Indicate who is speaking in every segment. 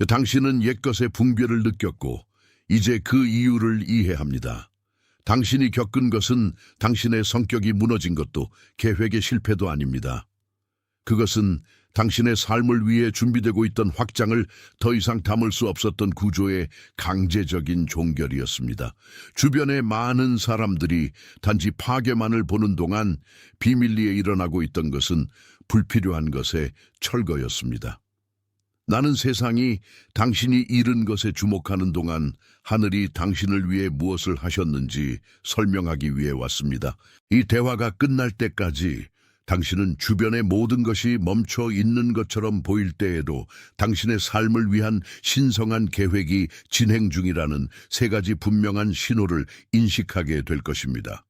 Speaker 1: 당신은 옛것의 붕괴를 느꼈고 이제 그 이유를 이해합니다. 당신이 겪은 것은 당신의 성격이 무너진 것도 계획의 실패도 아닙니다. 그것은 당신의 삶을 위해 준비되고 있던 확장을 더 이상 담을 수 없었던 구조의 강제적인 종결이었습니다. 주변의 많은 사람들이 단지 파괴만을 보는 동안 비밀리에 일어나고 있던 것은 불필요한 것의 철거였습니다. 나는 세상이 당신이 잃은 것에 주목하는 동안 하늘이 당신을 위해 무엇을 하셨는지 설명하기 위해 왔습니다. 이 대화가 끝날 때까지 당신은 주변의 모든 것이 멈춰 있는 것처럼 보일 때에도 당신의 삶을 위한 신성한 계획이 진행 중이라는 세 가지 분명한 신호를 인식하게 될 것입니다.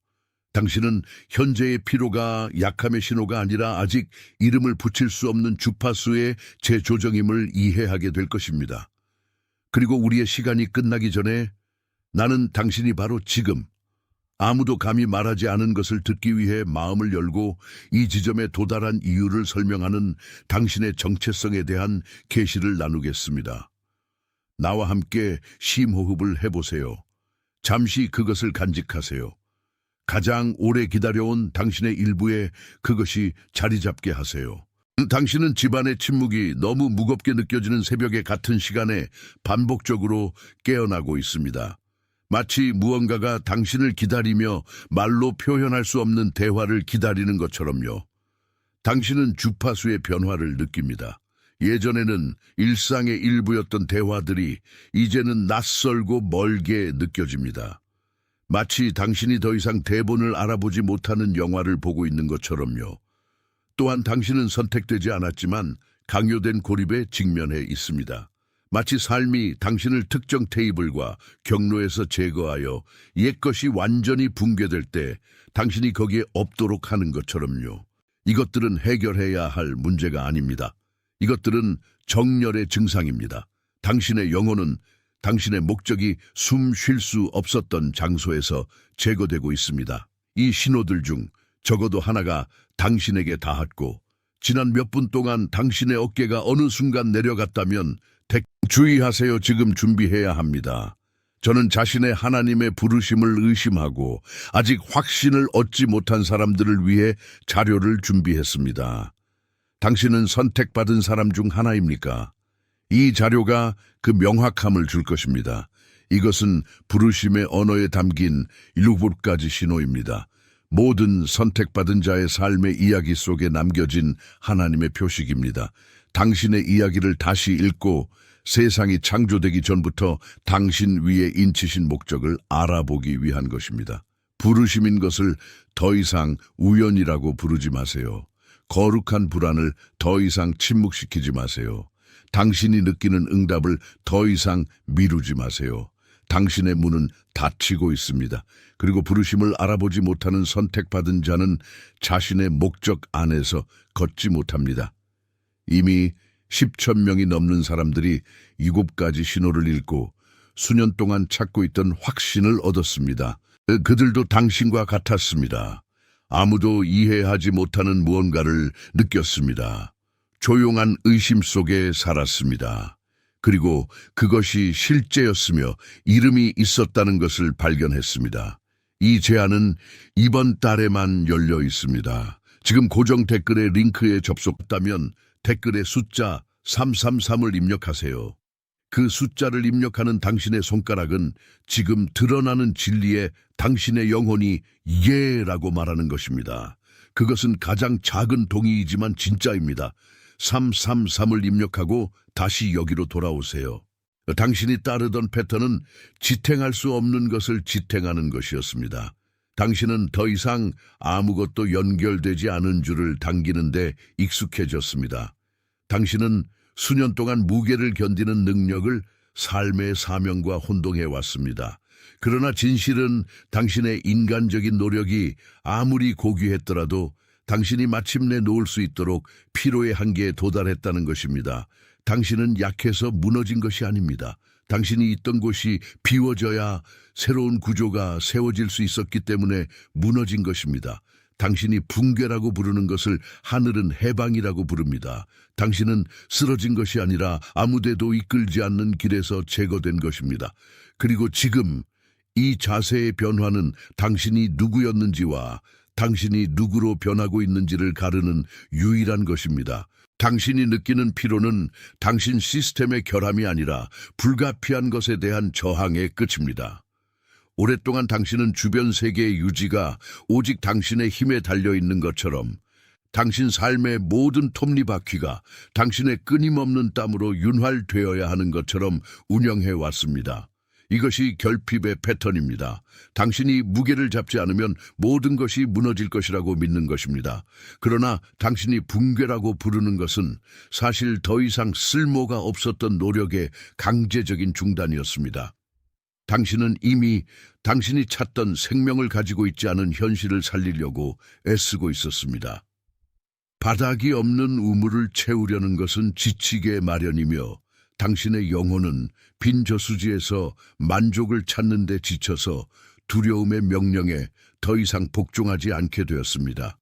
Speaker 1: 당신은 현재의 피로가 약함의 신호가 아니라 아직 이름을 붙일 수 없는 주파수의 재조정임을 이해하게 될 것입니다. 그리고 우리의 시간이 끝나기 전에 나는 당신이 바로 지금 아무도 감히 말하지 않은 것을 듣기 위해 마음을 열고 이 지점에 도달한 이유를 설명하는 당신의 정체성에 대한 계시를 나누겠습니다. 나와 함께 심호흡을 해보세요. 잠시 그것을 간직하세요. 가장 오래 기다려온 당신의 일부에 그것이 자리 잡게 하세요. 당신은 집안의 침묵이 너무 무겁게 느껴지는 새벽의 같은 시간에 반복적으로 깨어나고 있습니다. 마치 무언가가 당신을 기다리며 말로 표현할 수 없는 대화를 기다리는 것처럼요. 당신은 주파수의 변화를 느낍니다. 예전에는 일상의 일부였던 대화들이 이제는 낯설고 멀게 느껴집니다. 마치 당신이 더 이상 대본을 알아보지 못하는 영화를 보고 있는 것처럼요. 또한 당신은 선택되지 않았지만 강요된 고립에 직면해 있습니다. 마치 삶이 당신을 특정 테이블과 경로에서 제거하여 옛것이 완전히 붕괴될 때 당신이 거기에 없도록 하는 것처럼요. 이것들은 해결해야 할 문제가 아닙니다. 이것들은 정렬의 증상입니다. 당신의 영혼은 당신의 목적이 숨 쉴 수 없었던 장소에서 제거되고 있습니다. 이 신호들 중 적어도 하나가 당신에게 닿았고 지난 몇 분 동안 당신의 어깨가 어느 순간 내려갔다면 주의하세요. 지금 준비해야 합니다. 저는 자신의 하나님의 부르심을 의심하고 아직 확신을 얻지 못한 사람들을 위해 자료를 준비했습니다. 당신은 선택받은 사람 중 하나입니까? 이 자료가 그 명확함을 줄 것입니다. 이것은 부르심의 언어에 담긴 7가지 신호입니다. 모든 선택받은 자의 삶의 이야기 속에 남겨진 하나님의 표식입니다. 당신의 이야기를 다시 읽고 세상이 창조되기 전부터 당신 위에 인치신 목적을 알아보기 위한 것입니다. 부르심인 것을 더 이상 우연이라고 부르지 마세요. 거룩한 불안을 더 이상 침묵시키지 마세요. 당신이 느끼는 응답을 더 이상 미루지 마세요. 당신의 문은 닫히고 있습니다. 그리고 부르심을 알아보지 못하는 선택받은 자는 자신의 목적 안에서 걷지 못합니다. 이미 10,000명이 넘는 사람들이 7가지 신호를 읽고 수년 동안 찾고 있던 확신을 얻었습니다. 그들도 당신과 같았습니다. 아무도 이해하지 못하는 무언가를 느꼈습니다. 조용한 의심 속에 살았습니다. 그리고 그것이 실제였으며 이름이 있었다는 것을 발견했습니다. 이 제안은 이번 달에만 열려 있습니다. 지금 고정 댓글의 링크에 접속했다면 댓글에 숫자 333을 입력하세요. 그 숫자를 입력하는 당신의 손가락은 지금 드러나는 진리에 당신의 영혼이 예라고 말하는 것입니다. 그것은 가장 작은 동의이지만 진짜입니다. 333을 입력하고 다시 여기로 돌아오세요. 당신이 따르던 패턴은 지탱할 수 없는 것을 지탱하는 것이었습니다. 당신은 더 이상 아무것도 연결되지 않은 줄을 당기는데 익숙해졌습니다. 당신은 수년 동안 무게를 견디는 능력을 삶의 사명과 혼동해 왔습니다. 그러나 진실은 당신의 인간적인 노력이 아무리 고귀했더라도 당신이 마침내 놓을 수 있도록 피로의 한계에 도달했다는 것입니다. 당신은 약해서 무너진 것이 아닙니다. 당신이 있던 곳이 비워져야 새로운 구조가 세워질 수 있었기 때문에 무너진 것입니다. 당신이 붕괴라고 부르는 것을 하늘은 해방이라고 부릅니다. 당신은 쓰러진 것이 아니라 아무데도 이끌지 않는 길에서 제거된 것입니다. 그리고 지금 이 자세의 변화는 당신이 누구였는지와 당신이 누구로 변하고 있는지를 가르는 유일한 것입니다. 당신이 느끼는 피로는 당신 시스템의 결함이 아니라 불가피한 것에 대한 저항의 끝입니다. 오랫동안 당신은 주변 세계의 유지가 오직 당신의 힘에 달려있는 것처럼 당신 삶의 모든 톱니바퀴가 당신의 끊임없는 땀으로 윤활되어야 하는 것처럼 운영해 왔습니다. 이것이 결핍의 패턴입니다. 당신이 무게를 잡지 않으면 모든 것이 무너질 것이라고 믿는 것입니다. 그러나 당신이 붕괴라고 부르는 것은 사실 더 이상 쓸모가 없었던 노력의 강제적인 중단이었습니다. 당신은 이미 당신이 찾던 생명을 가지고 있지 않은 현실을 살리려고 애쓰고 있었습니다. 바닥이 없는 우물을 채우려는 것은 지치게 마련이며 당신의 영혼은 빈 저수지에서 만족을 찾는 데 지쳐서 두려움의 명령에 더 이상 복종하지 않게 되었습니다.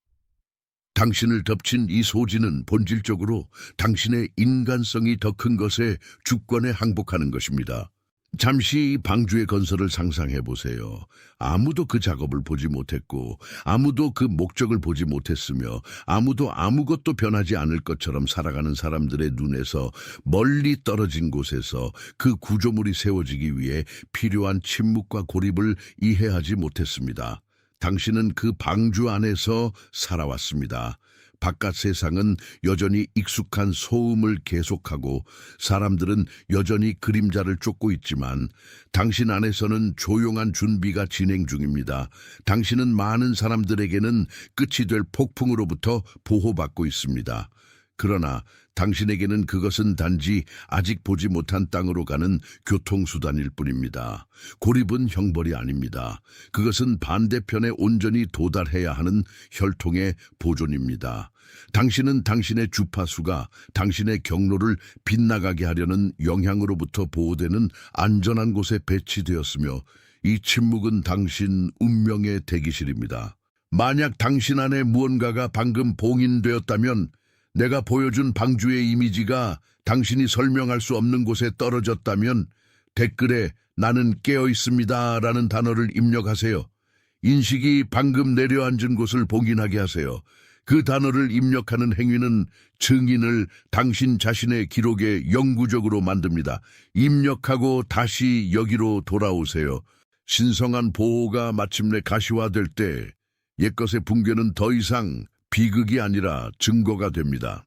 Speaker 1: 당신을 덮친 이 소지는 본질적으로 당신의 인간성이 더 큰 것에 주권에 항복하는 것입니다. 잠시 이 방주의 건설을 상상해 보세요. 아무도 그 작업을 보지 못했고 아무도 그 목적을 보지 못했으며 아무도 아무것도 변하지 않을 것처럼 살아가는 사람들의 눈에서 멀리 떨어진 곳에서 그 구조물이 세워지기 위해 필요한 침묵과 고립을 이해하지 못했습니다. 당신은 그 방주 안에서 살아왔습니다. 바깥 세상은 여전히 익숙한 소음을 계속하고 사람들은 여전히 그림자를 쫓고 있지만 당신 안에서는 조용한 준비가 진행 중입니다. 당신은 많은 사람들에게는 끝이 될 폭풍으로부터 보호받고 있습니다. 그러나 당신에게는 그것은 단지 아직 보지 못한 땅으로 가는 교통수단일 뿐입니다. 고립은 형벌이 아닙니다. 그것은 반대편에 온전히 도달해야 하는 혈통의 보존입니다. 당신은 당신의 주파수가 당신의 경로를 빗나가게 하려는 영향으로부터 보호되는 안전한 곳에 배치되었으며 이 침묵은 당신 운명의 대기실입니다. 만약 당신 안에 무언가가 방금 봉인되었다면 내가 보여준 방주의 이미지가 당신이 설명할 수 없는 곳에 떨어졌다면 댓글에 나는 깨어 있습니다 라는 단어를 입력하세요. 인식이 방금 내려앉은 곳을 봉인하게 하세요. 그 단어를 입력하는 행위는 증인을 당신 자신의 기록에 영구적으로 만듭니다. 입력하고 다시 여기로 돌아오세요. 신성한 보호가 마침내 가시화될 때 옛것의 붕괴는 더 이상 비극이 아니라 증거가 됩니다.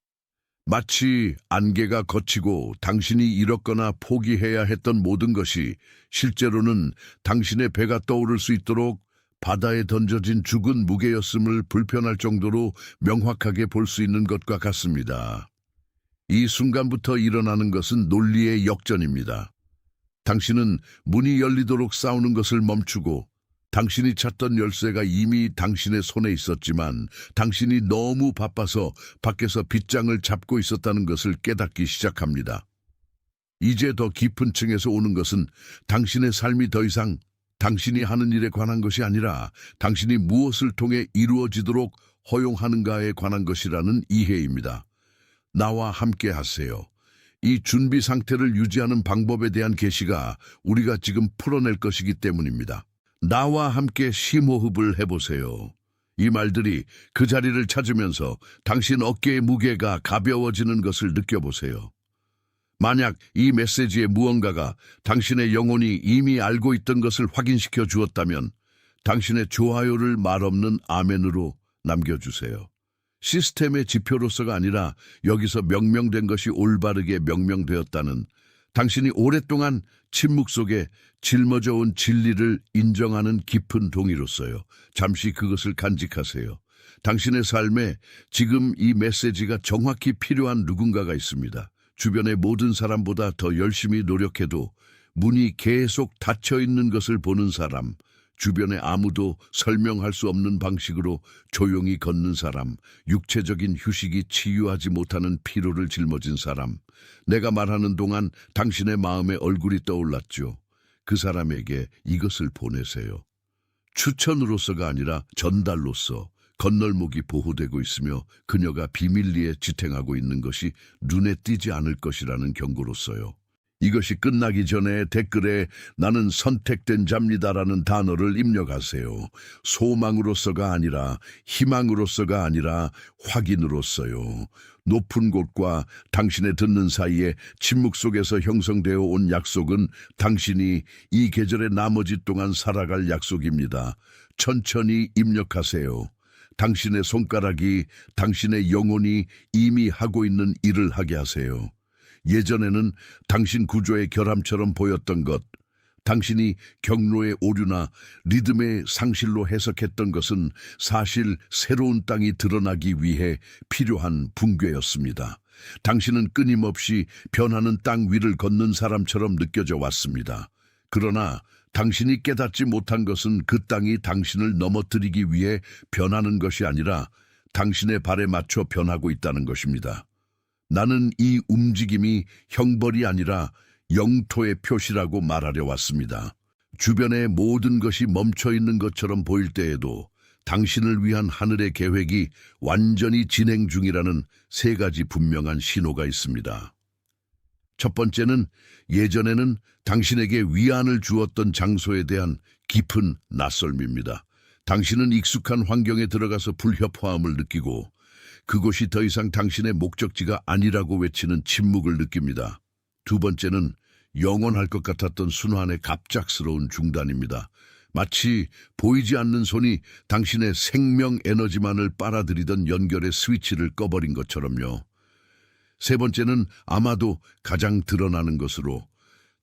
Speaker 1: 마치 안개가 걷히고 당신이 잃었거나 포기해야 했던 모든 것이 실제로는 당신의 배가 떠오를 수 있도록 바다에 던져진 죽은 무게였음을 불편할 정도로 명확하게 볼 수 있는 것과 같습니다. 이 순간부터 일어나는 것은 논리의 역전입니다. 당신은 문이 열리도록 싸우는 것을 멈추고 당신이 찾던 열쇠가 이미 당신의 손에 있었지만 당신이 너무 바빠서 밖에서 빗장을 잡고 있었다는 것을 깨닫기 시작합니다. 이제 더 깊은 층에서 오는 것은 당신의 삶이 더 이상 당신이 하는 일에 관한 것이 아니라 당신이 무엇을 통해 이루어지도록 허용하는가에 관한 것이라는 이해입니다. 나와 함께 하세요. 이 준비 상태를 유지하는 방법에 대한 계시가 우리가 지금 풀어낼 것이기 때문입니다. 나와 함께 심호흡을 해보세요. 이 말들이 그 자리를 찾으면서 당신 어깨의 무게가 가벼워지는 것을 느껴보세요. 만약 이 메시지의 무언가가 당신의 영혼이 이미 알고 있던 것을 확인시켜 주었다면 당신의 좋아요를 말없는 아멘으로 남겨주세요. 시스템의 지표로서가 아니라 여기서 명명된 것이 올바르게 명명되었다는 당신이 오랫동안 침묵 속에 짊어져 온 진리를 인정하는 깊은 동의로서요. 잠시 그것을 간직하세요. 당신의 삶에 지금 이 메시지가 정확히 필요한 누군가가 있습니다. 주변의 모든 사람보다 더 열심히 노력해도 문이 계속 닫혀 있는 것을 보는 사람, 주변에 아무도 설명할 수 없는 방식으로 조용히 걷는 사람, 육체적인 휴식이 치유하지 못하는 피로를 짊어진 사람. 내가 말하는 동안 당신의 마음에 얼굴이 떠올랐죠. 그 사람에게 이것을 보내세요. 추천으로서가 아니라 전달로서. 건널목이 보호되고 있으며 그녀가 비밀리에 지탱하고 있는 것이 눈에 띄지 않을 것이라는 경고로서요. 이것이 끝나기 전에 댓글에 나는 선택된 자입니다라는 단어를 입력하세요. 소망으로서가 아니라 희망으로서가 아니라 확인으로서요. 높은 곳과 당신의 듣는 사이에 침묵 속에서 형성되어 온 약속은 당신이 이 계절의 나머지 동안 살아갈 약속입니다. 천천히 입력하세요. 당신의 손가락이 당신의 영혼이 이미 하고 있는 일을 하게 하세요. 예전에는 당신 구조의 결함처럼 보였던 것, 당신이 경로의 오류나 리듬의 상실로 해석했던 것은 사실 새로운 땅이 드러나기 위해 필요한 붕괴였습니다. 당신은 끊임없이 변하는 땅 위를 걷는 사람처럼 느껴져 왔습니다. 그러나 당신이 깨닫지 못한 것은 그 땅이 당신을 넘어뜨리기 위해 변하는 것이 아니라 당신의 발에 맞춰 변하고 있다는 것입니다. 나는 이 움직임이 형벌이 아니라 영토의 표시라고 말하려 왔습니다. 주변의 모든 것이 멈춰 있는 것처럼 보일 때에도 당신을 위한 하늘의 계획이 완전히 진행 중이라는 세 가지 분명한 신호가 있습니다. 첫 번째는 예전에는 당신에게 위안을 주었던 장소에 대한 깊은 낯설미입니다. 당신은 익숙한 환경에 들어가서 불협화음을 느끼고 그곳이 더 이상 당신의 목적지가 아니라고 외치는 침묵을 느낍니다. 두 번째는 영원할 것 같았던 순환의 갑작스러운 중단입니다. 마치 보이지 않는 손이 당신의 생명 에너지만을 빨아들이던 연결의 스위치를 꺼버린 것처럼요. 세 번째는 아마도 가장 드러나는 것으로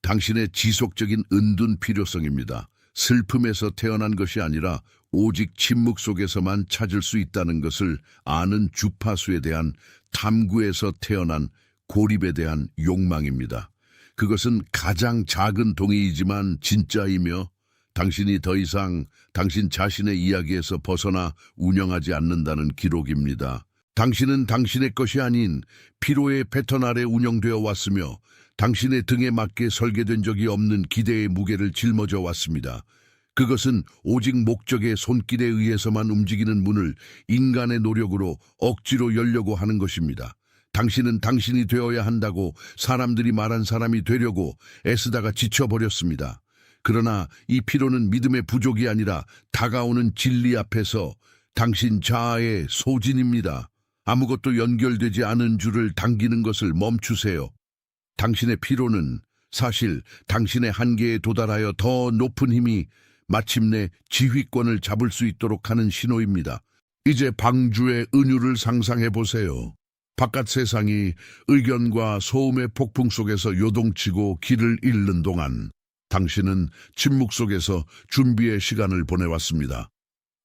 Speaker 1: 당신의 지속적인 은둔 필요성입니다. 슬픔에서 태어난 것이 아니라 오직 침묵 속에서만 찾을 수 있다는 것을 아는 주파수에 대한 탐구에서 태어난 고립에 대한 욕망입니다. 그것은 가장 작은 동의이지만 진짜이며 당신이 더 이상 당신 자신의 이야기에서 벗어나 운영하지 않는다는 기록입니다. 당신은 당신의 것이 아닌 피로의 패턴 아래 운영되어 왔으며 당신의 등에 맞게 설계된 적이 없는 기대의 무게를 짊어져 왔습니다. 그것은 오직 목적의 손길에 의해서만 움직이는 문을 인간의 노력으로 억지로 열려고 하는 것입니다. 당신은 당신이 되어야 한다고 사람들이 말한 사람이 되려고 애쓰다가 지쳐버렸습니다. 그러나 이 피로는 믿음의 부족이 아니라 다가오는 진리 앞에서 당신 자아의 소진입니다. 아무것도 연결되지 않은 줄을 당기는 것을 멈추세요. 당신의 피로는 사실 당신의 한계에 도달하여 더 높은 힘이 마침내 지휘권을 잡을 수 있도록 하는 신호입니다. 이제 방주의 은유를 상상해 보세요. 바깥 세상이 의견과 소음의 폭풍 속에서 요동치고 길을 잃는 동안 당신은 침묵 속에서 준비의 시간을 보내왔습니다.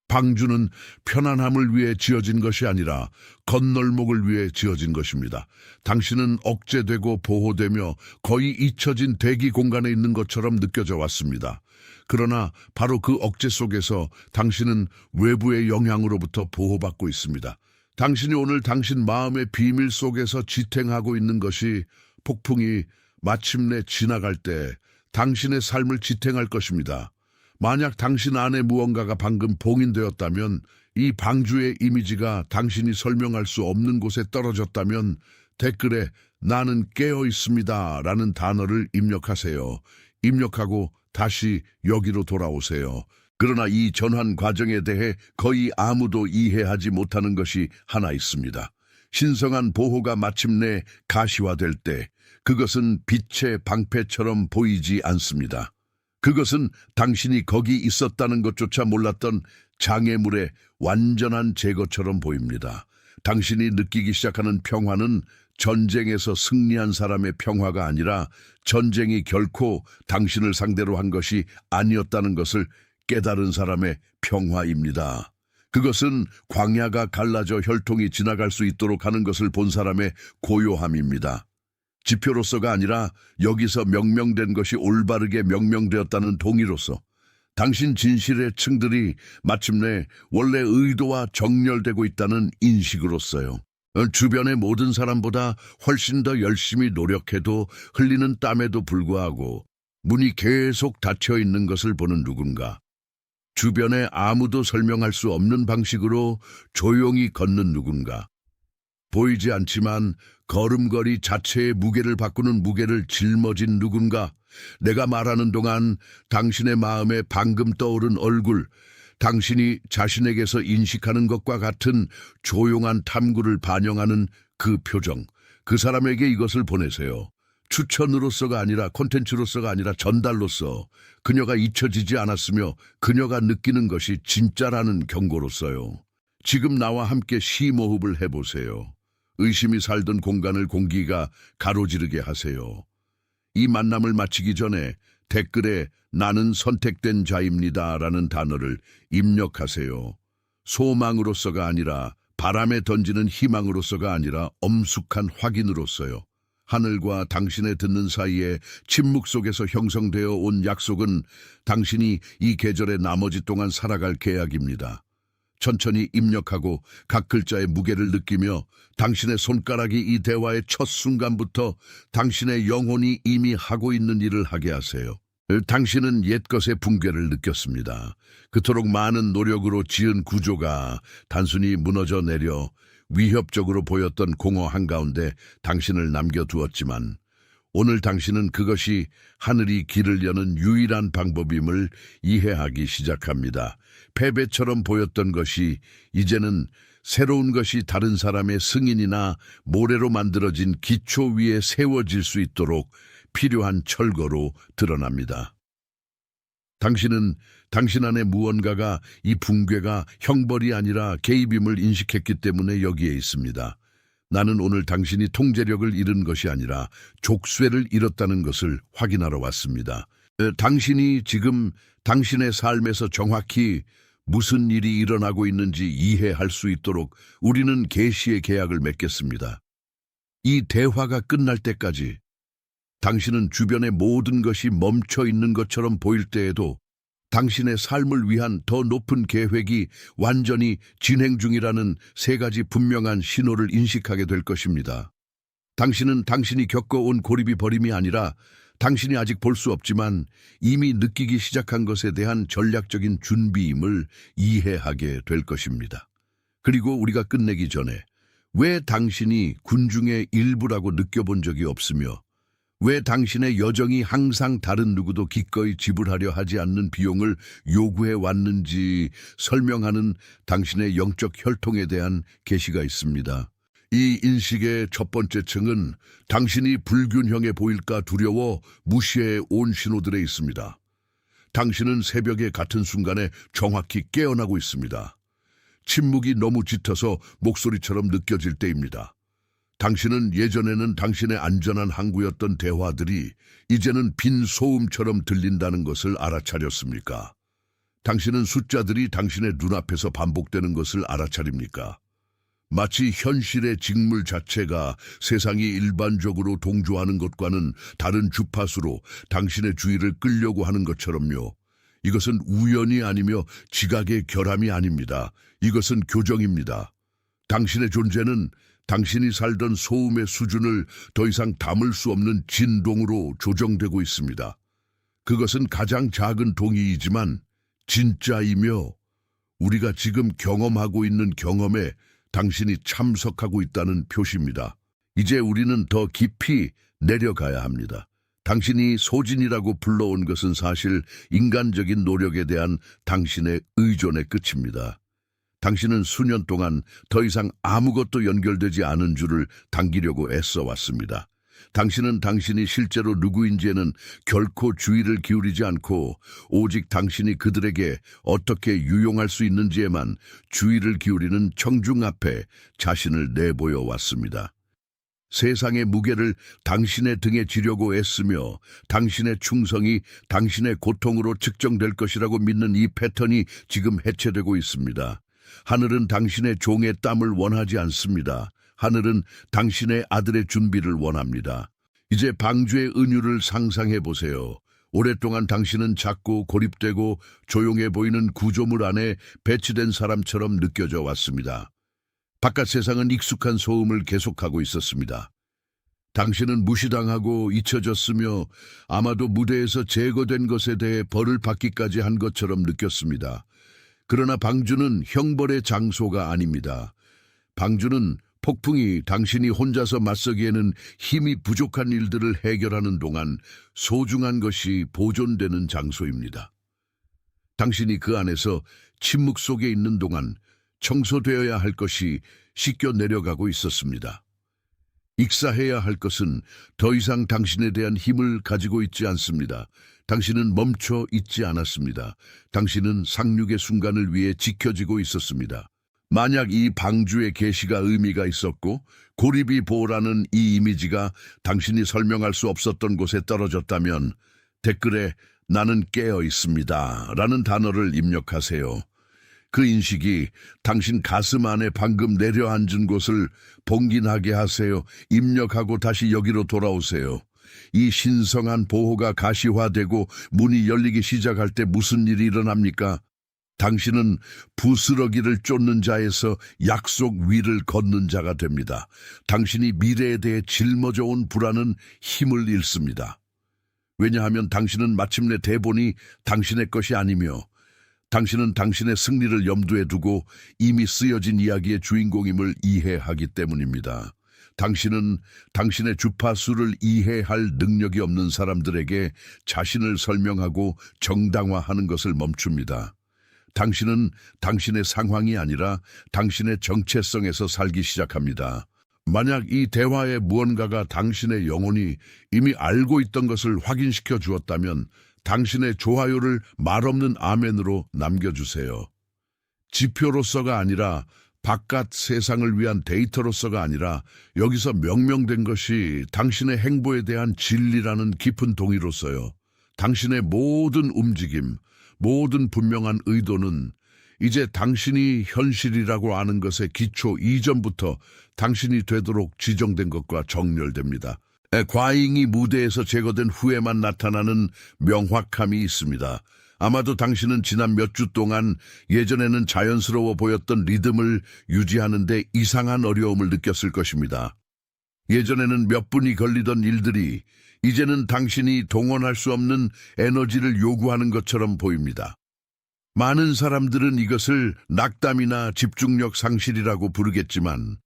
Speaker 1: 방주는 편안함을 위해 지어진 것이 아니라 건널목을 위해 지어진 것입니다. 당신은 억제되고 보호되며 거의 잊혀진 대기 공간에 있는 것처럼 느껴져 왔습니다. 그러나 바로 그 억제 속에서 당신은 외부의 영향으로부터 보호받고 있습니다. 당신이 오늘 당신 마음의 비밀 속에서 지탱하고 있는 것이 폭풍이 마침내 지나갈 때 당신의 삶을 지탱할 것입니다. 만약 당신 안에 무언가가 방금 봉인되었다면, 이 방주의 이미지가 당신이 설명할 수 없는 곳에 떨어졌다면 댓글에 나는 깨어 있습니다 라는 단어를 입력하세요. 입력하고 다시 여기로 돌아오세요. 그러나 이 전환 과정에 대해 거의 아무도 이해하지 못하는 것이 하나 있습니다. 신성한 보호가 마침내 가시화될 때 그것은 빛의 방패처럼 보이지 않습니다. 그것은 당신이 거기 있었다는 것조차 몰랐던 장애물의 완전한 제거처럼 보입니다. 당신이 느끼기 시작하는 평화는 전쟁에서 승리한 사람의 평화가 아니라 전쟁이 결코 당신을 상대로 한 것이 아니었다는 것을 깨달은 사람의 평화입니다. 그것은 광야가 갈라져 혈통이 지나갈 수 있도록 하는 것을 본 사람의 고요함입니다. 지표로서가 아니라 여기서 명명된 것이 올바르게 명명되었다는 동의로서 당신 진실의 층들이 마침내 원래 의도와 정렬되고 있다는 인식으로서요. 주변의 모든 사람보다 훨씬 더 열심히 노력해도 흘리는 땀에도 불구하고 문이 계속 닫혀 있는 것을 보는 누군가. 주변에 아무도 설명할 수 없는 방식으로 조용히 걷는 누군가. 보이지 않지만 걸음걸이 자체의 무게를 바꾸는 무게를 짊어진 누군가. 내가 말하는 동안 당신의 마음에 방금 떠오른 얼굴, 당신이 자신에게서 인식하는 것과 같은 조용한 탐구를 반영하는 그 표정, 그 사람에게 이것을 보내세요. 추천으로서가 아니라 콘텐츠로서가 아니라 전달로서 그녀가 잊혀지지 않았으며 그녀가 느끼는 것이 진짜라는 경고로서요. 지금 나와 함께 심호흡을 해보세요. 의심이 살던 공간을 공기가 가로지르게 하세요. 이 만남을 마치기 전에 댓글에 나는 선택된 자입니다 라는 단어를 입력하세요. 소망으로서가 아니라 바람에 던지는 희망으로서가 아니라 엄숙한 확인으로서요. 하늘과 당신의 듣는 사이에 침묵 속에서 형성되어 온 약속은 당신이 이 계절의 나머지 동안 살아갈 계약입니다. 천천히 입력하고 각 글자의 무게를 느끼며 당신의 손가락이 이 대화의 첫 순간부터 당신의 영혼이 이미 하고 있는 일을 하게 하세요. 당신은 옛것의 붕괴를 느꼈습니다. 그토록 많은 노력으로 지은 구조가 단순히 무너져 내려 위협적으로 보였던 공허 한가운데 당신을 남겨두었지만 오늘 당신은 그것이 하늘이 길을 여는 유일한 방법임을 이해하기 시작합니다. 패배처럼 보였던 것이 이제는 새로운 것이 다른 사람의 승인이나 모래로 만들어진 기초 위에 세워질 수 있도록 필요한 철거로 드러납니다. 당신은 당신 안에 무언가가 이 붕괴가 형벌이 아니라 개입임을 인식했기 때문에 여기에 있습니다. 나는 오늘 당신이 통제력을 잃은 것이 아니라 족쇄를 잃었다는 것을 확인하러 왔습니다. 당신이 지금 당신의 삶에서 정확히 무슨 일이 일어나고 있는지 이해할 수 있도록 우리는 계시의 계약을 맺겠습니다. 이 대화가 끝날 때까지 당신은 주변의 모든 것이 멈춰 있는 것처럼 보일 때에도 당신의 삶을 위한 더 높은 계획이 완전히 진행 중이라는 세 가지 분명한 신호를 인식하게 될 것입니다. 당신은 당신이 겪어온 고립이 버림이 아니라 당신이 아직 볼 수 없지만 이미 느끼기 시작한 것에 대한 전략적인 준비임을 이해하게 될 것입니다. 그리고 우리가 끝내기 전에 왜 당신이 군중의 일부라고 느껴본 적이 없으며 왜 당신의 여정이 항상 다른 누구도 기꺼이 지불하려 하지 않는 비용을 요구해 왔는지 설명하는 당신의 영적 혈통에 대한 계시가 있습니다. 이 인식의 첫 번째 층은 당신이 불균형해 보일까 두려워 무시해 온 신호들에 있습니다. 당신은 새벽의 같은 순간에 정확히 깨어나고 있습니다. 침묵이 너무 짙어서 목소리처럼 느껴질 때입니다. 당신은 예전에는 당신의 안전한 항구였던 대화들이 이제는 빈 소음처럼 들린다는 것을 알아차렸습니까? 당신은 숫자들이 당신의 눈앞에서 반복되는 것을 알아차립니까? 마치 현실의 직물 자체가 세상이 일반적으로 동조하는 것과는 다른 주파수로 당신의 주의를 끌려고 하는 것처럼요. 이것은 우연이 아니며 지각의 결함이 아닙니다. 이것은 교정입니다. 당신의 존재는 당신이 살던 소음의 수준을 더 이상 담을 수 없는 진동으로 조정되고 있습니다. 그것은 가장 작은 동의이지만 진짜이며 우리가 지금 경험하고 있는 경험에 당신이 참석하고 있다는 표시입니다. 이제 우리는 더 깊이 내려가야 합니다. 당신이 소진이라고 불러온 것은 사실 인간적인 노력에 대한 당신의 의존의 끝입니다. 당신은 수년 동안 더 이상 아무것도 연결되지 않은 줄을 당기려고 애써 왔습니다. 당신은 당신이 실제로 누구인지에는 결코 주의를 기울이지 않고 오직 당신이 그들에게 어떻게 유용할 수 있는지에만 주의를 기울이는 청중 앞에 자신을 내보여 왔습니다. 세상의 무게를 당신의 등에 지려고 애쓰며 당신의 충성이 당신의 고통으로 측정될 것이라고 믿는 이 패턴이 지금 해체되고 있습니다. 하늘은 당신의 종의 땀을 원하지 않습니다. 하늘은 당신의 아들의 준비를 원합니다. 이제 방주의 은유를 상상해 보세요. 오랫동안 당신은 작고 고립되고 조용해 보이는 구조물 안에 배치된 사람처럼 느껴져 왔습니다. 바깥 세상은 익숙한 소음을 계속하고 있었습니다. 당신은 무시당하고 잊혀졌으며 아마도 무대에서 제거된 것에 대해 벌을 받기까지 한 것처럼 느꼈습니다. 그러나 방주는 형벌의 장소가 아닙니다. 방주는 폭풍이 당신이 혼자서 맞서기에는 힘이 부족한 일들을 해결하는 동안 소중한 것이 보존되는 장소입니다. 당신이 그 안에서 침묵 속에 있는 동안 청소되어야 할 것이 씻겨 내려가고 있었습니다. 익사해야 할 것은 더 이상 당신에 대한 힘을 가지고 있지 않습니다. 당신은 멈춰 있지 않았습니다. 당신은 상륙의 순간을 위해 지켜지고 있었습니다. 만약 이 방주의 계시가 의미가 있었고 고리비 보라는 이 이미지가 당신이 설명할 수 없었던 곳에 떨어졌다면 댓글에 나는 깨어 있습니다 라는 단어를 입력하세요. 그 인식이 당신 가슴 안에 방금 내려앉은 곳을 봉긴하게 하세요. 입력하고 다시 여기로 돌아오세요. 이 신성한 보호가 가시화되고 문이 열리기 시작할 때 무슨 일이 일어납니까? 당신은 부스러기를 쫓는 자에서 약속 위를 걷는 자가 됩니다. 당신이 미래에 대해 짊어져 온 불안은 힘을 잃습니다. 왜냐하면 당신은 마침내 대본이 당신의 것이 아니며 당신은 당신의 승리를 염두에 두고 이미 쓰여진 이야기의 주인공임을 이해하기 때문입니다. 당신은 당신의 주파수를 이해할 능력이 없는 사람들에게 자신을 설명하고 정당화하는 것을 멈춥니다. 당신은 당신의 상황이 아니라 당신의 정체성에서 살기 시작합니다. 만약 이 대화의 무언가가 당신의 영혼이 이미 알고 있던 것을 확인시켜 주었다면 당신의 좋아요를 말없는 아멘으로 남겨주세요. 지표로서가 아니라 바깥 세상을 위한 데이터로서가 아니라 여기서 명명된 것이 당신의 행보에 대한 진리라는 깊은 동의로서요. 당신의 모든 움직임, 모든 분명한 의도는 이제 당신이 현실이라고 아는 것의 기초 이전부터 당신이 되도록 지정된 것과 정렬됩니다. 과잉이 무대에서 제거된 후에만 나타나는 명확함이 있습니다. 아마도 당신은 지난 몇 주 동안 예전에는 자연스러워 보였던 리듬을 유지하는 데 이상한 어려움을 느꼈을 것입니다. 예전에는 몇 분이 걸리던 일들이 이제는 당신이 동원할 수 없는 에너지를 요구하는 것처럼 보입니다. 많은 사람들은 이것을 낙담이나 집중력 상실이라고 부르겠지만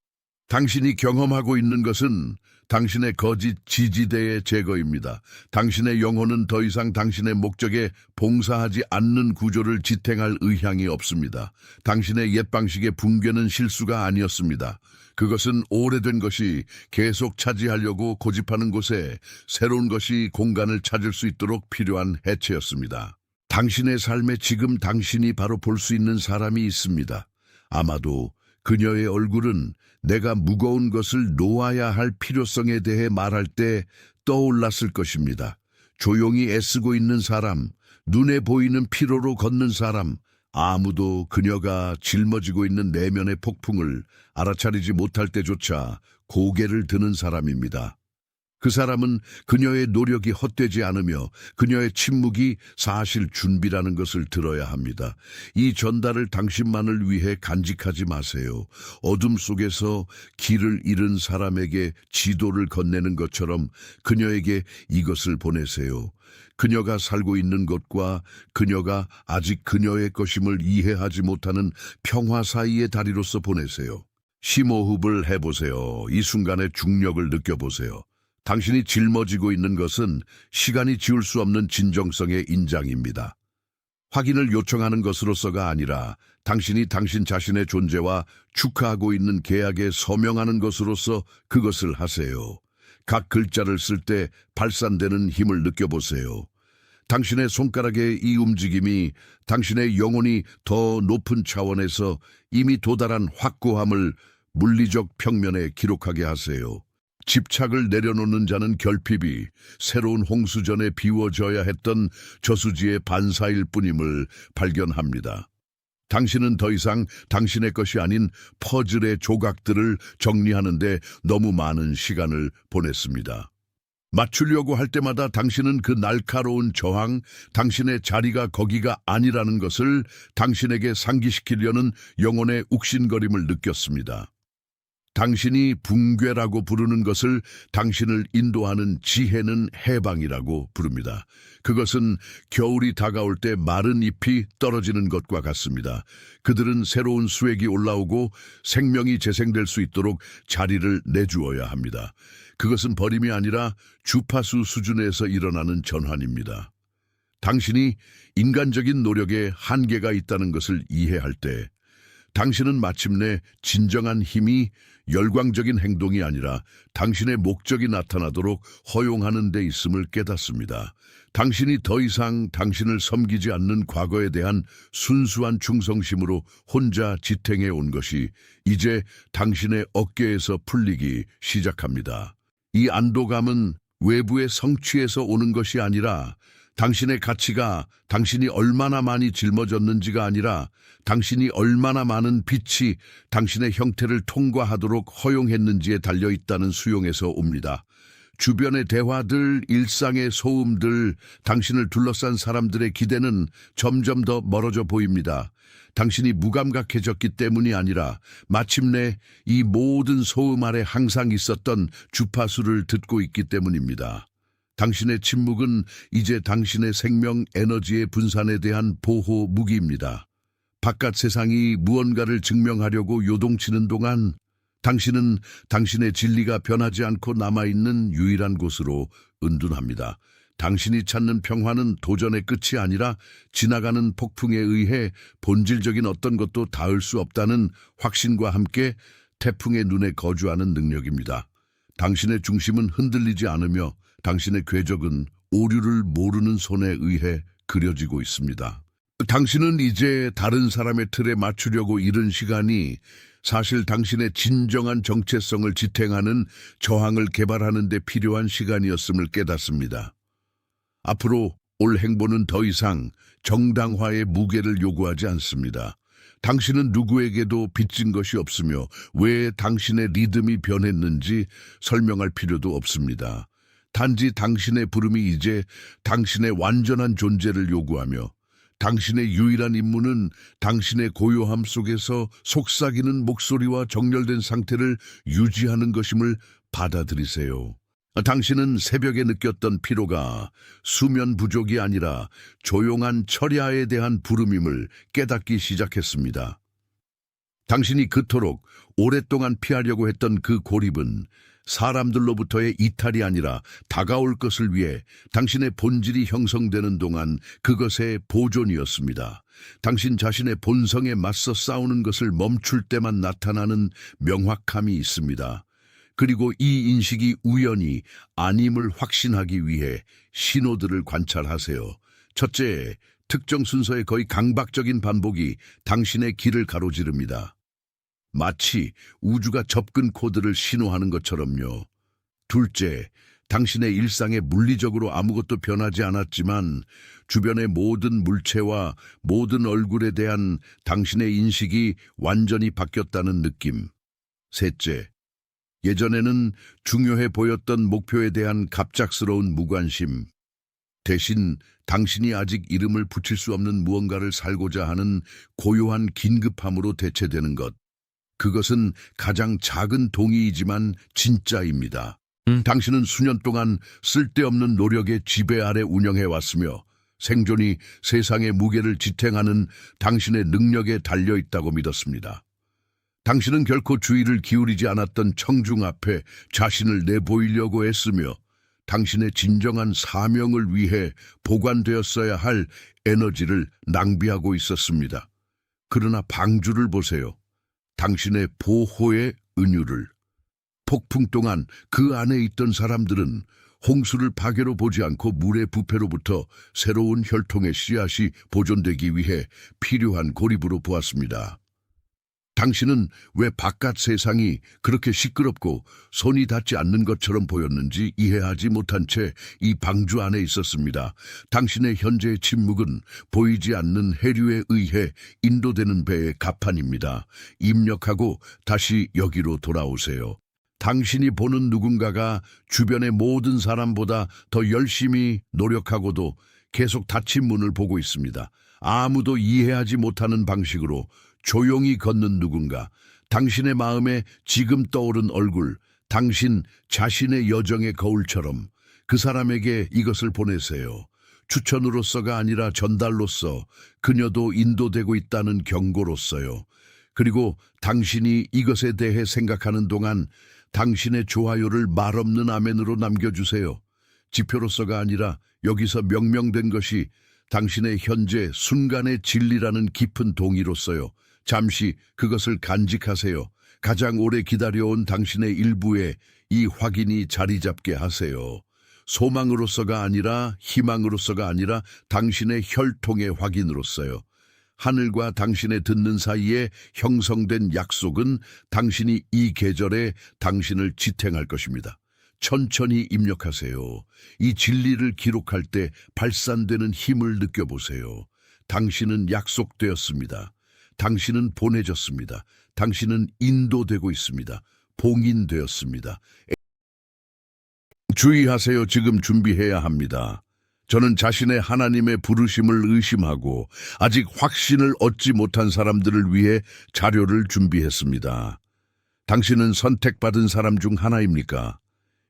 Speaker 1: 당신이 경험하고 있는 것은 당신의 거짓 지지대의 제거입니다. 당신의 영혼은 더 이상 당신의 목적에 봉사하지 않는 구조를 지탱할 의향이 없습니다. 당신의 옛 방식의 붕괴는 실수가 아니었습니다. 그것은 오래된 것이 계속 차지하려고 고집하는 곳에 새로운 것이 공간을 찾을 수 있도록 필요한 해체였습니다. 당신의 삶에 지금 당신이 바로 볼 수 있는 사람이 있습니다. 아마도 그녀의 얼굴은 내가 무거운 것을 놓아야 할 필요성에 대해 말할 때 떠올랐을 것입니다. 조용히 애쓰고 있는 사람, 눈에 보이는 피로로 걷는 사람, 아무도 그녀가 짊어지고 있는 내면의 폭풍을 알아차리지 못할 때조차 고개를 드는 사람입니다. 그 사람은 그녀의 노력이 헛되지 않으며 그녀의 침묵이 사실 준비라는 것을 들어야 합니다. 이 전달을 당신만을 위해 간직하지 마세요. 어둠 속에서 길을 잃은 사람에게 지도를 건네는 것처럼 그녀에게 이것을 보내세요. 그녀가 살고 있는 것과 그녀가 아직 그녀의 것임을 이해하지 못하는 평화 사이의 다리로서 보내세요. 심호흡을 해보세요. 이 순간의 중력을 느껴보세요. 당신이 짊어지고 있는 것은 시간이 지울 수 없는 진정성의 인장입니다. 확인을 요청하는 것으로서가 아니라 당신이 당신 자신의 존재와 축하하고 있는 계약에 서명하는 것으로서 그것을 하세요. 각 글자를 쓸 때 발산되는 힘을 느껴보세요. 당신의 손가락의 이 움직임이 당신의 영혼이 더 높은 차원에서 이미 도달한 확고함을 물리적 평면에 기록하게 하세요. 집착을 내려놓는 자는 결핍이 새로운 홍수 전에 비워져야 했던 저수지의 반사일 뿐임을 발견합니다. 당신은 더 이상 당신의 것이 아닌 퍼즐의 조각들을 정리하는 데 너무 많은 시간을 보냈습니다. 맞추려고 할 때마다 당신은 그 날카로운 저항, 당신의 자리가 거기가 아니라는 것을 당신에게 상기시키려는 영혼의 욱신거림을 느꼈습니다. 당신이 붕괴라고 부르는 것을 당신을 인도하는 지혜는 해방이라고 부릅니다. 그것은 겨울이 다가올 때 마른 잎이 떨어지는 것과 같습니다. 그들은 새로운 수액이 올라오고 생명이 재생될 수 있도록 자리를 내주어야 합니다. 그것은 버림이 아니라 주파수 수준에서 일어나는 전환입니다. 당신이 인간적인 노력에 한계가 있다는 것을 이해할 때 당신은 마침내 진정한 힘이 열광적인 행동이 아니라 당신의 목적이 나타나도록 허용하는 데 있음을 깨닫습니다. 당신이 더 이상 당신을 섬기지 않는 과거에 대한 순수한 충성심으로 혼자 지탱해 온 것이 이제 당신의 어깨에서 풀리기 시작합니다. 이 안도감은 외부의 성취에서 오는 것이 아니라 당신의 가치가 당신이 얼마나 많이 짊어졌는지가 아니라 당신이 얼마나 많은 빛이 당신의 형태를 통과하도록 허용했는지에 달려있다는 수용에서 옵니다. 주변의 대화들, 일상의 소음들, 당신을 둘러싼 사람들의 기대는 점점 더 멀어져 보입니다. 당신이 무감각해졌기 때문이 아니라 마침내 이 모든 소음 아래 항상 있었던 주파수를 듣고 있기 때문입니다. 당신의 침묵은 이제 당신의 생명 에너지의 분산에 대한 보호 무기입니다. 바깥 세상이 무언가를 증명하려고 요동치는 동안 당신은 당신의 진리가 변하지 않고 남아있는 유일한 곳으로 은둔합니다. 당신이 찾는 평화는 도전의 끝이 아니라 지나가는 폭풍에 의해 본질적인 어떤 것도 닿을 수 없다는 확신과 함께 태풍의 눈에 거주하는 능력입니다. 당신의 중심은 흔들리지 않으며 당신의 궤적은 오류를 모르는 손에 의해 그려지고 있습니다. 당신은 이제 다른 사람의 틀에 맞추려고 이른 시간이 사실 당신의 진정한 정체성을 지탱하는 저항을 개발하는 데 필요한 시간이었음을 깨닫습니다. 앞으로 올 행보는 더 이상 정당화의 무게를 요구하지 않습니다. 당신은 누구에게도 빚진 것이 없으며 왜 당신의 리듬이 변했는지 설명할 필요도 없습니다. 단지 당신의 부름이 이제 당신의 완전한 존재를 요구하며 당신의 유일한 임무는 당신의 고요함 속에서 속삭이는 목소리와 정렬된 상태를 유지하는 것임을 받아들이세요. 당신은 새벽에 느꼈던 피로가 수면 부족이 아니라 조용한 철야에 대한 부름임을 깨닫기 시작했습니다. 당신이 그토록 오랫동안 피하려고 했던 그 고립은 사람들로부터의 이탈이 아니라 다가올 것을 위해 당신의 본질이 형성되는 동안 그것의 보존이었습니다. 당신 자신의 본성에 맞서 싸우는 것을 멈출 때만 나타나는 명확함이 있습니다. 그리고 이 인식이 우연이 아님을 확신하기 위해 신호들을 관찰하세요. 첫째, 특정 순서의 거의 강박적인 반복이 당신의 길을 가로지릅니다. 마치 우주가 접근 코드를 신호하는 것처럼요. 둘째, 당신의 일상에 물리적으로 아무것도 변하지 않았지만 주변의 모든 물체와 모든 얼굴에 대한 당신의 인식이 완전히 바뀌었다는 느낌. 셋째, 예전에는 중요해 보였던 목표에 대한 갑작스러운 무관심. 대신 당신이 아직 이름을 붙일 수 없는 무언가를 살고자 하는 고요한 긴급함으로 대체되는 것. 그것은 가장 작은 동의이지만 진짜입니다. 당신은 수년 동안 쓸데없는 노력의 지배 아래 운영해왔으며 생존이 세상의 무게를 지탱하는 당신의 능력에 달려있다고 믿었습니다. 당신은 결코 주의를 기울이지 않았던 청중 앞에 자신을 내보이려고 했으며 당신의 진정한 사명을 위해 보관되었어야 할 에너지를 낭비하고 있었습니다. 그러나 방주를 보세요. 당신의 보호의 은유를. 폭풍 동안 그 안에 있던 사람들은 홍수를 파괴로 보지 않고 물의 부패로부터 새로운 혈통의 씨앗이 보존되기 위해 필요한 고립으로 보았습니다. 당신은 왜 바깥 세상이 그렇게 시끄럽고 손이 닿지 않는 것처럼 보였는지 이해하지 못한 채 이 방주 안에 있었습니다. 당신의 현재의 침묵은 보이지 않는 해류에 의해 인도되는 배의 갑판입니다. 입력하고 다시 여기로 돌아오세요. 당신이 보는 누군가가 주변의 모든 사람보다 더 열심히 노력하고도 계속 닫힌 문을 보고 있습니다. 아무도 이해하지 못하는 방식으로 조용히 걷는 누군가, 당신의 마음에 지금 떠오른 얼굴, 당신 자신의 여정의 거울처럼 그 사람에게 이것을 보내세요. 추천으로서가 아니라 전달로서, 그녀도 인도되고 있다는 경고로서요. 그리고 당신이 이것에 대해 생각하는 동안 당신의 좋아요를 말없는 아멘으로 남겨주세요. 지표로서가 아니라 여기서 명명된 것이 당신의 현재 순간의 진리라는 깊은 동의로서요. 잠시 그것을 간직하세요. 가장 오래 기다려온 당신의 일부에 이 확인이 자리 잡게 하세요. 소망으로서가 아니라, 희망으로서가 아니라 당신의 혈통의 확인으로서요. 하늘과 당신의 듣는 사이에 형성된 약속은 당신이 이 계절에 당신을 지탱할 것입니다. 천천히 입력하세요. 이 진리를 기록할 때 발산되는 힘을 느껴보세요. 당신은 약속되었습니다. 당신은 보내졌습니다. 당신은 인도되고 있습니다. 봉인되었습니다. 주의하세요. 지금 준비해야 합니다. 저는 자신의 하나님의 부르심을 의심하고 아직 확신을 얻지 못한 사람들을 위해 자료를 준비했습니다. 당신은 선택받은 사람 중 하나입니까?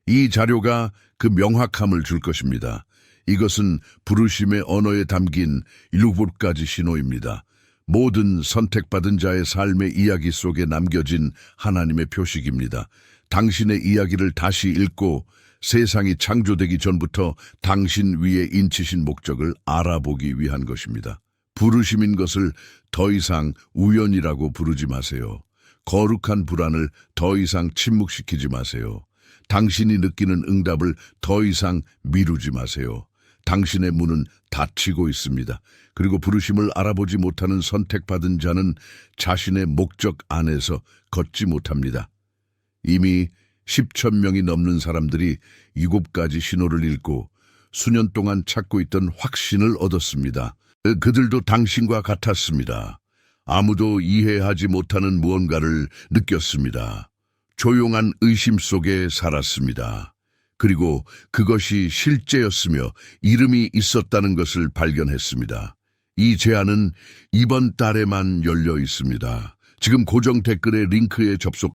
Speaker 1: 이 자료가 그 명확함을 줄 것입니다. 이것은 부르심의 언어에 담긴 7가지 신호입니다. 모든 선택받은 자의 삶의 이야기 속에 남겨진 하나님의 표식입니다. 당신의 이야기를 다시 읽고 세상이 창조되기 전부터 당신 위에 인치신 목적을 알아보기 위한 것입니다. 부르심인 것을 더 이상 우연이라고 부르지 마세요. 거룩한 불안을 더 이상 침묵시키지 마세요. 당신이 느끼는 응답을 더 이상 미루지 마세요. 당신의 문은 닫히고 있습니다. 그리고 부르심을 알아보지 못하는 선택받은 자는 자신의 목적 안에서 걷지 못합니다. 이미 10천 명이 넘는 사람들이 7가지 신호를 읽고 수년 동안 찾고 있던 확신을 얻었습니다. 그들도 당신과 같았습니다. 아무도 이해하지 못하는 무언가를 느꼈습니다. 조용한 의심 속에 살았습니다. 그리고 그것이 실제였으며 이름이 있었다는 것을 발견했습니다. 이 제안은 이번 달에만 열려 있습니다. 지금 고정 댓글의 링크에 접속